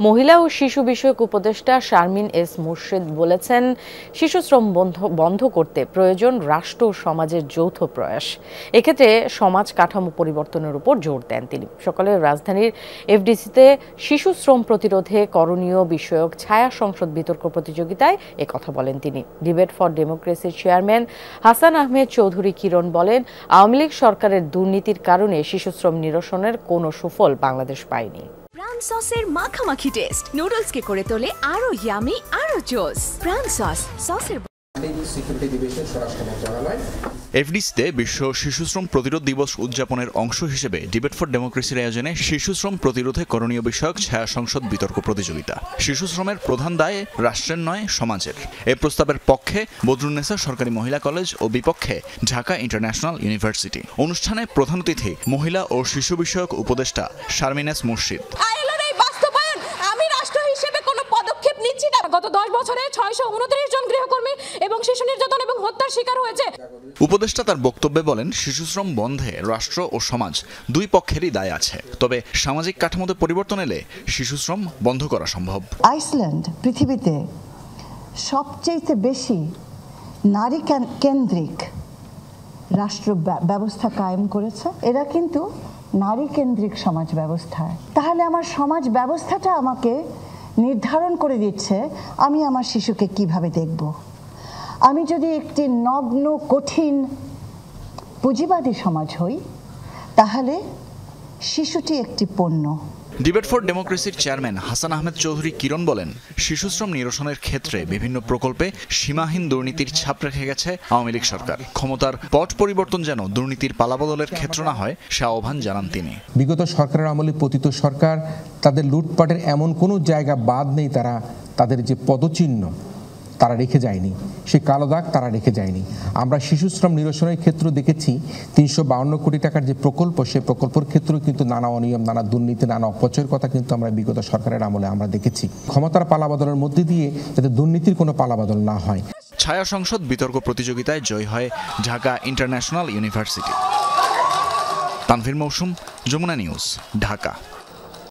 মহিলা ও শিশু বিষয়ক উপদেষ্টা শারমিন এস মুর্শেদ বলেছেন, শিশুশ্রম বন্ধ করতে প্রয়োজন রাষ্ট্র ও সমাজের যৌথ প্রয়াস। এক্ষেত্রে সমাজ কাঠামো পরিবর্তনের উপর জোর দেন তিনি। সকালে রাজধানীর এফডিসিতে শিশুশ্রম প্রতিরোধে করণীয় বিষয়ক ছায়া সংসদ বিতর্ক প্রতিযোগিতায় একথা বলেন তিনি। ডিবেট ফর ডেমোক্রেসির চেয়ারম্যান হাসান আহমেদ চৌধুরী কিরণ বলেন, আওয়ামী লীগ সরকারের দুর্নীতির কারণে শিশুশ্রম নিরসনের কোনো সুফল বাংলাদেশ পায়নি। প্রাণ সসের মাখামাখি টেস্ট নুডলসকে করে তোলে আরো ইয়ামি আরো জোস। প্রাণ সসের এফডিসিতে বিশ্ব শিশুশ্রম প্রতিরোধ দিবস উদযাপনের অংশ হিসেবে ডিবেট ফর ডেমোক্রেসির আয়োজনে শিশুশ্রম প্রতিরোধে করণীয় বিষয়ক ছায়া সংসদ বিতর্ক প্রতিযোগিতা। শিশুশ্রমের প্রধান দায় রাষ্ট্রের নয়, সমাজের। এ প্রস্তাবের পক্ষে বদরুন্নেসা সরকারি মহিলা কলেজ ও বিপক্ষে ঢাকা ইন্টারন্যাশনাল ইউনিভার্সিটি। অনুষ্ঠানে প্রধান অতিথি মহিলা ও শিশু বিষয়ক উপদেষ্টা শারমিন এস মুর্শেদ। গত 10 বছরে 629 জন গৃহকর্মী এবং শিশু নির্যাতন এবং হত্যার শিকার হয়েছে। উপদেষ্টা তার বক্তব্যে বলেন, শিশুশ্রম বন্ধে রাষ্ট্র ও সমাজ দুই পক্ষেরই দায় আছে, তবে সামাজিক কাঠামোতে পরিবর্তন এলে শিশুশ্রম বন্ধ করা সম্ভব। আইসল্যান্ড পৃথিবীতে সবচেয়ে বেশি নারী কেন্দ্রিক রাষ্ট্র ব্যবস্থা কায়েম করেছে। এরা কিন্তু নারী কেন্দ্রিক সমাজ ব্যবস্থা। তাহলে আমার সমাজ ব্যবস্থাটা আমাকে নির্ধারণ করে দিচ্ছে আমি আমার শিশুকে কিভাবে দেখব। আমি যদি একটি নগ্ন কঠিন পুঁজিবাদী সমাজ হই, তাহলে শিশুটি একটি পণ্য। ডিবেট ফর ডেমোক্রেসির চেয়ারম্যান হাসান আহমেদ চৌধুরী কিরণ বলেন, শিশুশ্রম নিরসনের ক্ষেত্রে বিভিন্ন প্রকল্পে সীমাহীন দুর্নীতির ছাপ রেখে গেছে আওয়ামী লীগ সরকার। ক্ষমতার পট পরিবর্তন যেন দুর্নীতির পালাবদলের ক্ষেত্র না হয়, সে আহ্বান জানান তিনি। বিগত সরকারের আমলে পতিত সরকার তাদের লুটপাটের এমন কোনো জায়গা বাদ নেই তাদের যে পদচিহ্ন তারা রেখে যায়নি, সে কালো দাগ তারা রেখে যায়নি। আমরা শিশুশ্রম নিরসনের ক্ষেত্রে দেখেছি 352 কোটি টাকার যে প্রকল্প, সে প্রকল্পের ক্ষেত্রেও কিন্তু নানা অনিয়ম, নানা দুর্নীতি, নানা অপচয়ের কথা কিন্তু আমরা বিগত সরকারের আমলে আমরা দেখেছি। ক্ষমতার পালাবদলের মধ্যে দিয়ে যাতে দুর্নীতির কোনো পালাবদল না হয়। ছায়া সংসদ বিতর্ক প্রতিযোগিতায় জয় হয় ঢাকা ইন্টারন্যাশনাল ইউনিভার্সিটি। তানভীর মৌসুম, যমুনা নিউজ, ঢাকা।